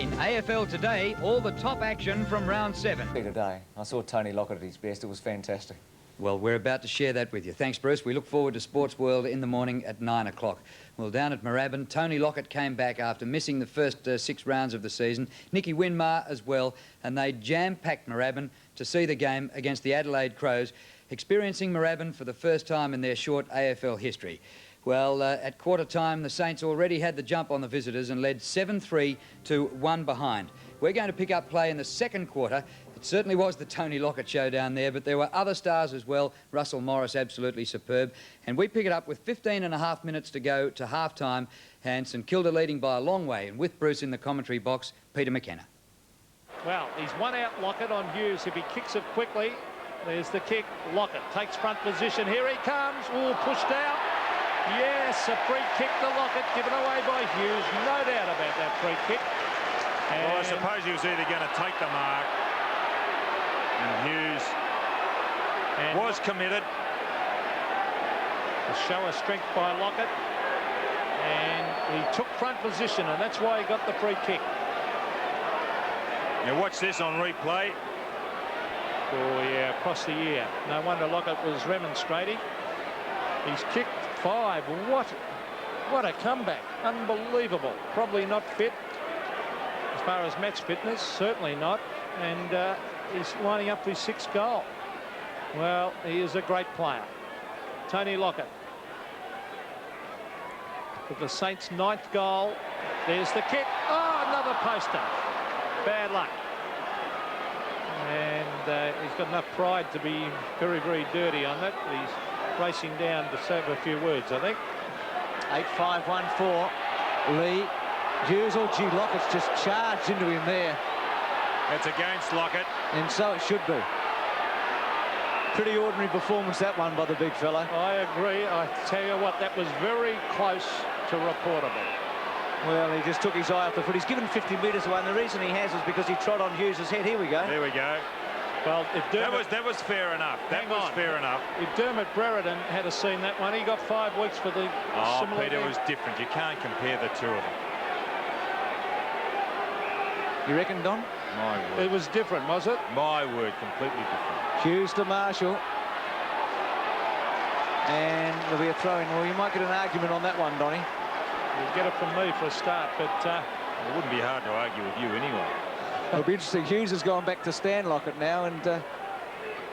In AFL today, all the top action from round 7. Today, I saw Tony Lockett at his best. It was fantastic. Well, we're about to share that with you. Thanks, Bruce. We look forward to Sports World in the morning at 9 o'clock. Well, down at Moorabbin, Tony Lockett came back after missing the first 6 rounds of the season. Nicky Winmar as well, and they jam-packed Moorabbin to see the game against the Adelaide Crows, experiencing Moorabbin for the first time in their short AFL history. Well, at quarter time, the Saints already had the jump on the visitors and led 7-3 to 1 behind. We're going to pick up play in the second quarter. It certainly was the Tony Lockett show down there, but there were other stars as well. Russell Morris, absolutely superb. And we pick it up with 15 and a half minutes to go to half-time, and St Kilda leading by a long way. And with Bruce in the commentary box, Peter McKenna. Well, he's one out Lockett on Hughes. If he kicks it quickly, there's the kick. Lockett takes front position. Here he comes. Ooh, pushed out. Yes, a free kick to Lockett, given away by Hughes. No doubt about that free kick. And well, I suppose he was either going to take the mark, and Hughes was committed. A show of strength by Lockett, and he took front position, and that's why he got the free kick. Now watch this on replay. Oh yeah, across the ear. No wonder Lockett was remonstrating. He's kicked 5. What a comeback. Unbelievable. Probably not fit as far as match fitness, certainly not. And he's lining up for his 6th goal. Well, he is a great player. Tony Lockett. With the Saints' 9th goal. There's the kick. Oh, another poster. Bad luck. And he's got enough pride to be very, very dirty on that. He's racing down to say a few words, I think. 8-5-1-4. Lee. Hughes, oh gee, Lockett's just charged into him there. It's against Lockett. And so it should be. Pretty ordinary performance, that one, by the big fella. I agree. I tell you what, that was very close to reportable. Well, he just took his eye off the foot. He's given 50 metres away, and the reason he has is because he trod on Hughes' head. Here we go. There we go. Well, if Dermot, that was fair enough. That was fair enough. If Dermot Brereton had seen that one, he got 5 weeks for the similar Peter, thing. it was different. You can't compare the two of them. You reckon, Don? My word. It was different, was it? My word, completely different. Hughes to Marshall. And there'll be a throw-in. Well, you might get an argument on that one, Donny. You'll get it from me for a start, but it wouldn't be hard to argue with you anyway. It'll be interesting. Hughes has gone back to Stan Lockett now, and I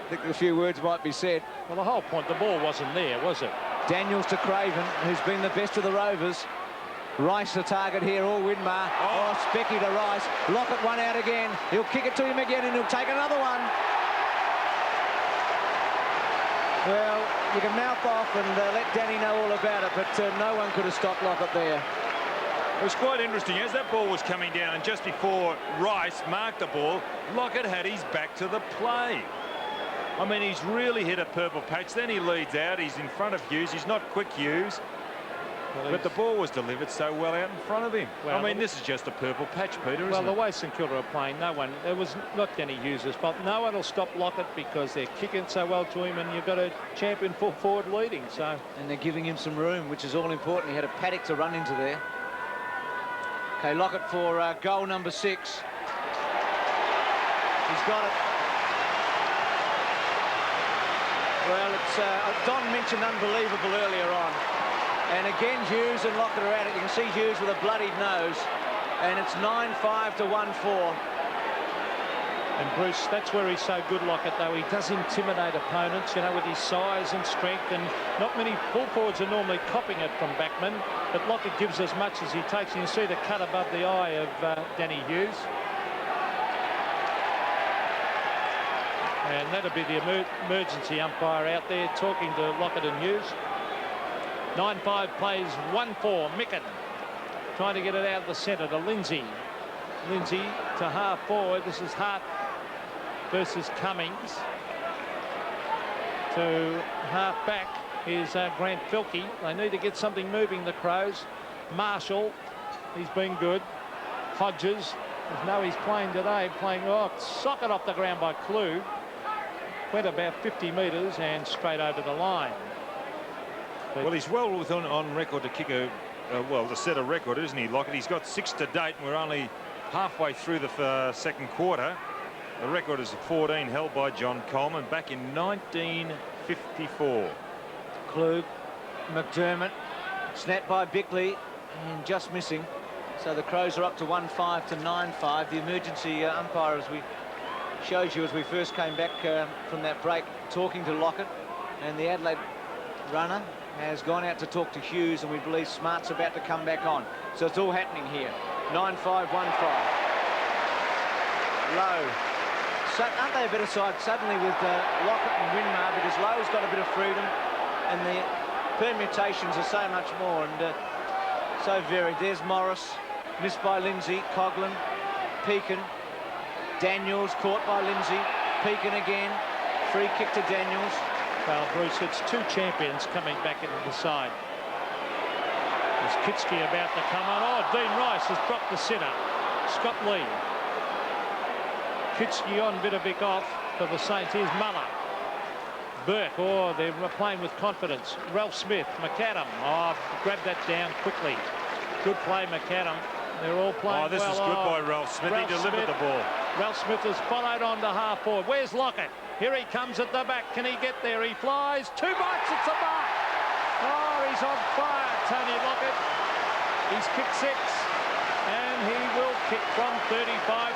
think a few words might be said. Well, the whole point, the ball wasn't there, was it? Daniels to Craven, who's been the best of the Rovers. Rice the target here, all Winmar. Oh, Specky to Rice. Lockett one out again. He'll kick it to him again, and he'll take another one. Well, you can mouth off and let Danny know all about it, but no one could have stopped Lockett there. It was quite interesting. As that ball was coming down, and just before Rice marked the ball, Lockett had his back to the play. I mean, he's really hit a purple patch. Then he leads out. He's in front of Hughes. He's not quick, Hughes. Well, but the ball was delivered so well out in front of him. Well, I mean, this is just a purple patch, Peter, isn't it? Well, the way St Kilda are playing, no one, it was not Danny Hughes' fault. No one will stop Lockett because they're kicking so well to him, and you've got a champion full forward leading. So, and they're giving him some room, which is all important. He had a paddock to run into there. Okay, Lockett for goal number 6. He's got it. Well, it's Don mentioned unbelievable earlier on. And again, Hughes and Lockett are at it. You can see Hughes with a bloodied nose. And it's 9-5 to 1-4. And Bruce, that's where he's so good, Lockett, though. He does intimidate opponents, you know, with his size and strength. And not many full forwards are normally copying it from backmen. But Lockett gives as much as he takes. You can see the cut above the eye of Danny Hughes. And that'll be the emergency umpire out there talking to Lockett and Hughes. 9-5 plays 1-4. Mickett trying to get it out of the centre to Lindsay. Lindsay to half forward. This is Hart versus Cummings. To half back is Grant Filkey. They need to get something moving, the Crows. Marshall, he's been good. Hodges, I know he's playing today, socket off the ground by Clue. Went about 50 metres and straight over the line. But well, he's well on record to kick to set a record, isn't he, Lockett? He's got 6 to date, and we're only halfway through the second quarter. The record is 14, held by John Coleman back in 1954. Klug, McDermott, snapped by Bickley, and just missing. So the Crows are up to 1-5 to 9-5. The emergency umpire, as we showed you as we first came back from that break, talking to Lockett, and the Adelaide runner has gone out to talk to Hughes, and we believe Smart's about to come back on. So it's all happening here. 9-5, 1-5. Lowe. So aren't they a better side suddenly with Lockett and Winmar, because Lowe's got a bit of freedom and the permutations are so much more and so varied. There's Morris, missed by Lindsay, Coughlin, Pekin, Daniels caught by Lindsay, Pekin again, free kick to Daniels. Well, Bruce, it's two champions coming back into the side. There's Kitsky about to come on. Oh, Dean Rice has dropped the sitter. Scott Lee. Kitsky on, Vidovic off for the Saints. Here's Muller. Burke, oh, they're playing with confidence. Ralph Smith, McAdam. Oh, grabbed that down quickly. Good play, McAdam. They're all playing well. Oh, this is good by Ralph Smith. He delivered the ball. Ralph Smith has followed on to half forward. Where's Lockett? Here he comes at the back. Can he get there? He flies. 2 bites. It's a mark. Oh, he's on fire, Tony Lockett. He's kicked 6. And he will kick from 35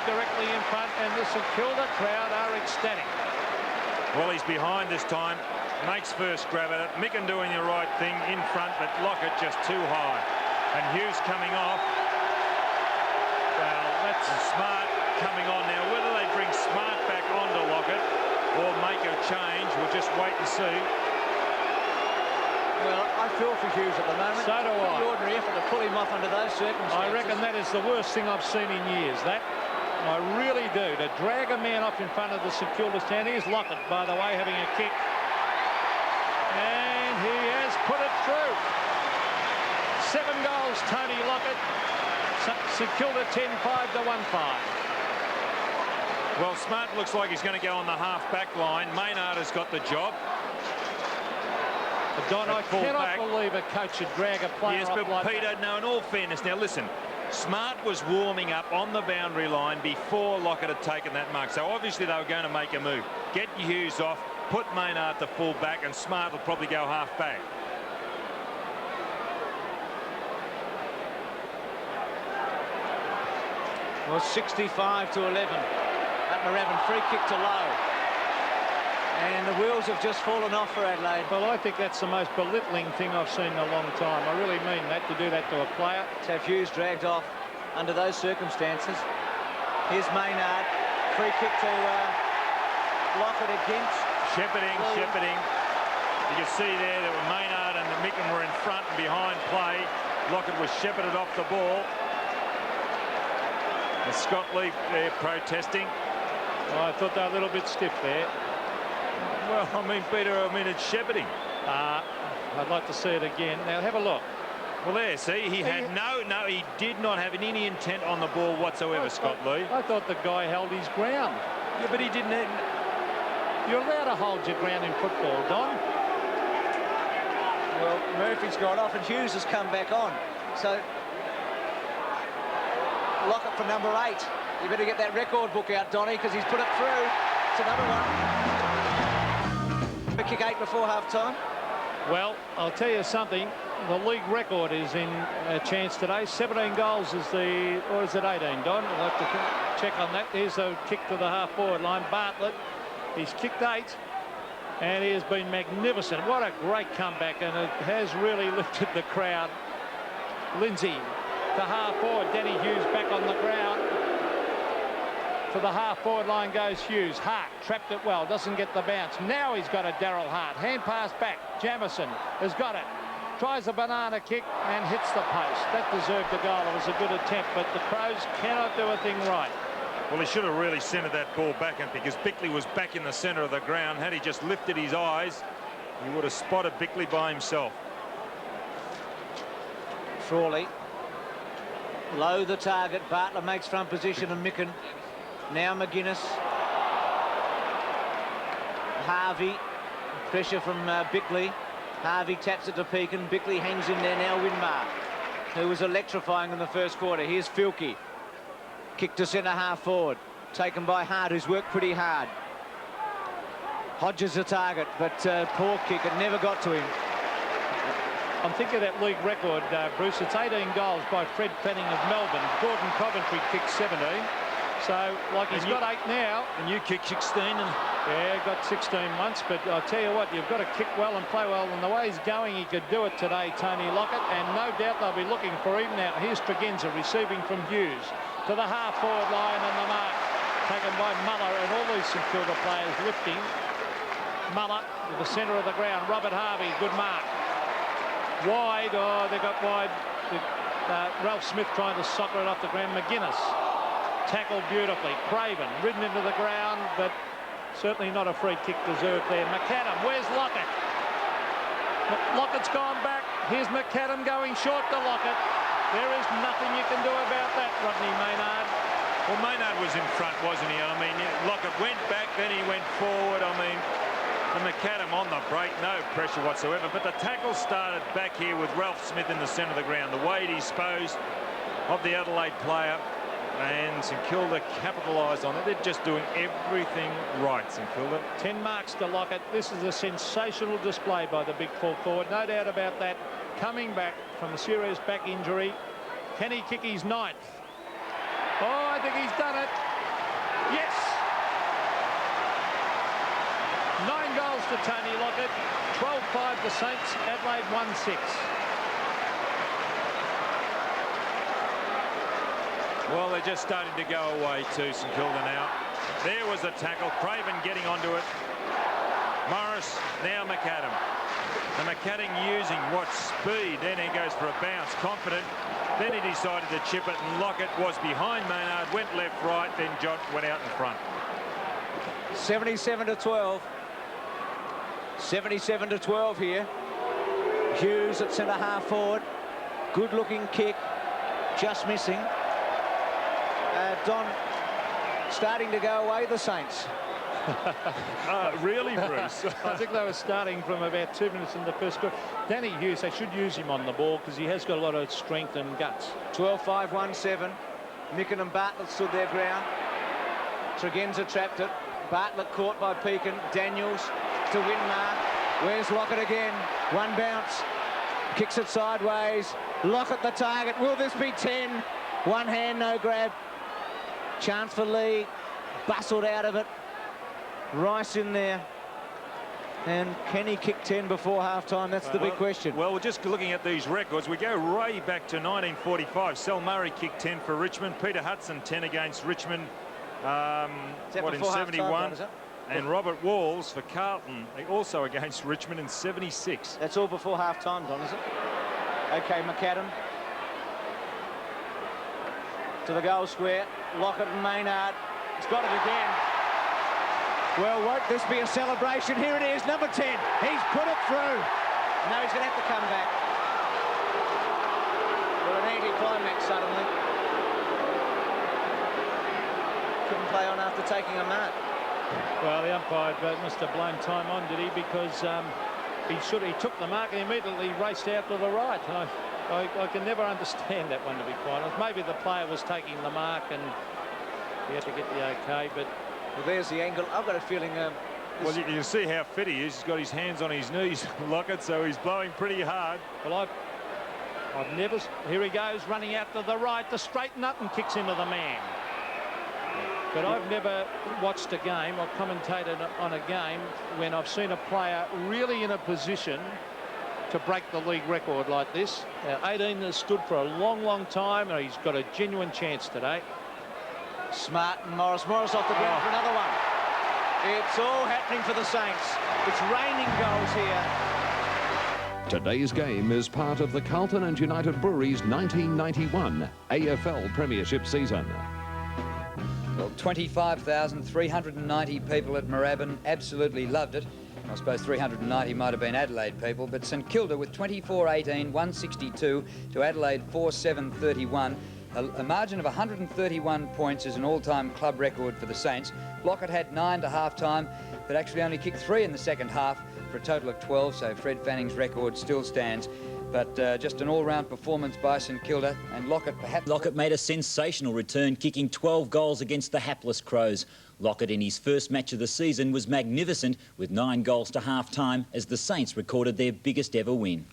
directly in front. And the St.Kilda crowd are ecstatic. Well, he's behind this time. Makes first grab at it. Micken doing the right thing in front, but Lockett just too high. And Hughes coming off. Well, that's Smart coming on now. Whether they bring Smart back onto Lockett or make a change, we'll just wait and see. Well, I feel for Hughes at the moment. So do I. Pretty ordinary effort to pull him off under those circumstances. I reckon that is the worst thing I've seen in years. That, I really do. To drag a man off in front of the St Kilda stand. Here's Lockett, by the way, having a kick. And he has put it through. 7 goals, Tony Lockett. St Kilda 10-5 to 1-5. Well, Smart looks like he's going to go on the half-back line. Maynard has got the job. Don, I cannot believe a coach would drag a player yes, off but like Peter, that. no, in all fairness, now listen, Smart was warming up on the boundary line before Lockett had taken that mark. So obviously they were going to make a move. Get Hughes off, put Maynard to full back, and Smart will probably go half back. Well, 65 to 11 at Moorabbin. Free kick to Lowe. And the wheels have just fallen off for Adelaide. Well, I think that's the most belittling thing I've seen in a long time. I really mean that, to do that to a player. To have Hughes dragged off under those circumstances. Here's Maynard. Free kick to Lockett against. Shepherding. You can see there that Maynard and Micken were in front and behind play. Lockett was shepherded off the ball. And Scott Lee there protesting. Oh, I thought they were a little bit stiff there. Well, I mean, Peter, it's shepherding. I'd like to see it again. Now, have a look. Well, there, see, he had he did not have any intent on the ball whatsoever, Scott Lee. I thought the guy held his ground. Yeah, but he didn't. You're allowed to hold your ground in football, Don. Well, Murphy's gone off and Hughes has come back on. So, Lockett for number 8. You better get that record book out, Donny, because he's put it through. It's another one. A kick 8 before half-time. Well, I'll tell you something. The league record is in a chance today. 17 goals is the, or is it 18, Don? I'll have to check on that. Here's a kick to the half-forward line. Bartlett, he's kicked 8, and he has been magnificent. What a great comeback, and it has really lifted the crowd. Lindsay to half-forward. Danny Hughes back on the ground. To the half-forward line goes Hughes. Hart trapped it well, doesn't get the bounce. Now he's got a Darryl Hart. Hand pass back. Jamison has got it. Tries a banana kick and hits the post. That deserved a goal. It was a good attempt, but the Crows cannot do a thing right. Well, he should have really centred that ball back in, because Bickley was back in the centre of the ground. Had he just lifted his eyes, he would have spotted Bickley by himself. Frawley. Low the target. Bartlett makes front position and Micken. Now McGuinness. Harvey. Pressure from Bickley. Harvey taps it to Pekin. Bickley hangs in there now. Winmar, who was electrifying in the first quarter. Here's Filkey. Kick to centre half forward. Taken by Hart, who's worked pretty hard. Hodges the target, but poor kick. It never got to him. I'm thinking of that league record, Bruce. It's 18 goals by Fred Fanning of Melbourne. Gordon Coventry kicked 17. So, like, he's got 8 now. And you kicked 16. And yeah, got 16 once. But I tell you what, you've got to kick well and play well. And the way he's going, he could do it today, Tony Lockett. And no doubt they'll be looking for him now. Here's Tregenza receiving from Hughes to the half-forward line, and the mark taken by Muller, and all these St Kilda players lifting. Muller to the centre of the ground. Robert Harvey, good mark. Wide, oh, they got wide. Ralph Smith trying to soccer it off the ground. McGuinness tackled beautifully. Craven ridden into the ground, but certainly not a free kick deserved there. McAdam, where's Lockett? Lockett's gone back. Here's McAdam going short to Lockett. There is nothing you can do about that, Rodney Maynard. well, Maynard was in front, wasn't he? I mean, Lockett went back, then he went forward. I mean, the McAdam on the break, no pressure whatsoever. But the tackle started back here with Ralph Smith in the centre of the ground. The way he disposed of the Adelaide player, and St Kilda capitalised on it. They're just doing everything right, St Kilda. 10 marks to Lockett. This is a sensational display by the big full forward, no doubt about that. Coming back from a serious back injury. Can he kick his 9th? Oh, I think he's done it. Yes! 9 goals to Tony Lockett. 12-5 the Saints. Adelaide 1-6. Well, they're just starting to go away to St Kilda now. There was a tackle. Craven getting onto it. Morris, now McAdam. And McAdam using what speed. Then he goes for a bounce, confident. Then he decided to chip it, and Lockett was behind Maynard, went left, right, then John went out in front. 77-12. 77-12 here. Hughes at centre half forward. Good looking kick. Just missing. Don starting to go away, the Saints. Really, Bruce? I think they were starting from about 2 minutes in the first quarter. Danny Hughes, they should use him on the ball because he has got a lot of strength and guts. 12-5, 1-7. Micken and Bartlett stood their ground. Tregenza trapped it. Bartlett caught by Pekin. Daniels to Winmar. Where's Lockett again? One bounce. Kicks it sideways. Lockett the target. Will this be 10? One hand, no grab. Chance for Lee. Bustled out of it. Rice in there. And can he kick 10 before half-time? That's the big question. Well, we're just looking at these records. We go way back to 1945. Sel Murray kicked 10 for Richmond. Peter Hudson 10 against Richmond. In 71? And Robert Walls for Carlton, also against Richmond in 76. That's all before half-time, Don, is it? OK, McAdam. To the goal square. Lockett and Maynard. He's got it again. Well, won't this be a celebration? Here it is, number 10. He's put it through. No, he's going to have to come back. Well, an anti-climax suddenly. Couldn't play on after taking a mark. Well, the umpire must have blown time on, did he? Because he took the mark and immediately raced out to the right. I can never understand that one, to be quite honest. Maybe the player was taking the mark and he had to get the OK, but... Well, there's the angle. I've got a feeling... Well, you see how fit he is. He's got his hands on his knees, Lockett, so he's blowing pretty hard. Well, I've never... Here he goes, running out to the right to straighten up and kicks into the man. But I've never watched a game or commentated on a game when I've seen a player really in a position to break the league record like this. Now, 18 has stood for a long, long time, and he's got a genuine chance today. Smart and Morris. Morris off the ground for another one. It's all happening for the Saints. It's raining goals here. Today's game is part of the Carlton and United Breweries 1991 AFL Premiership season. Well, 25,390 people at Moorabbin absolutely loved it. I suppose 390 might have been Adelaide people, but St Kilda with 24-18, 162 to Adelaide 4-7-31. A margin of 131 points is an all-time club record for the Saints. Lockett had 9 to half-time, but actually only kicked 3 in the second half for a total of 12, so Fred Fanning's record still stands. But just an all-round performance by St Kilda, and Lockett perhaps... Lockett made a sensational return, kicking 12 goals against the hapless Crows. Lockett in his first match of the season was magnificent, with 9 goals to half-time as the Saints recorded their biggest ever win.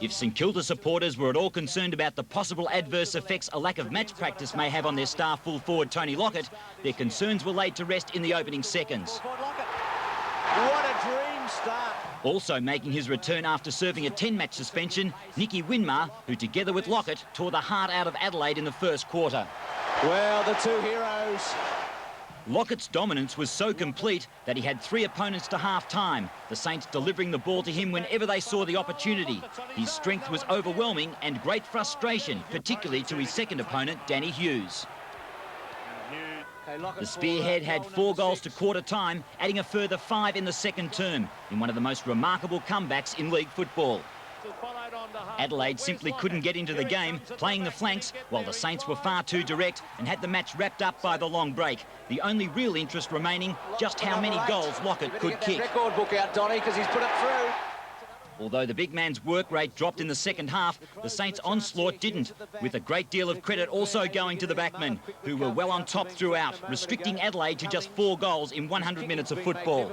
If St Kilda supporters were at all concerned about the possible adverse effects a lack of match practice may have on their star full forward Tony Lockett, their concerns were laid to rest in the opening seconds. What a dream start. Also making his return after serving a 10-match suspension, Nicky Winmar, who together with Lockett tore the heart out of Adelaide in the first quarter. Well, the two heroes. Lockett's dominance was so complete that he had 3 opponents to half-time, the Saints delivering the ball to him whenever they saw the opportunity. His strength was overwhelming and great frustration, particularly to his second opponent, Danny Hughes. The Spearhead had 4 goals to quarter-time, adding a further 5 in the second term, in one of the most remarkable comebacks in league football. Adelaide simply couldn't get into the game, playing the flanks, while the Saints were far too direct and had the match wrapped up by the long break. The only real interest remaining, just how many goals Lockett could kick. Record book out, Donny, because he's put it through. Although the big man's work rate dropped in the second half, the Saints' onslaught didn't, with a great deal of credit also going to the backmen, who were well on top throughout, restricting Adelaide to just 4 goals in 100 minutes of football.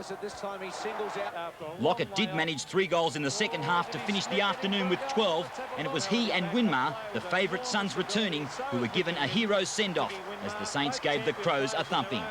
Lockett did manage 3 goals in the second half to finish the afternoon with 12, and it was he and Winmar, the favourite sons returning, who were given a hero's send-off as the Saints gave the Crows a thumping.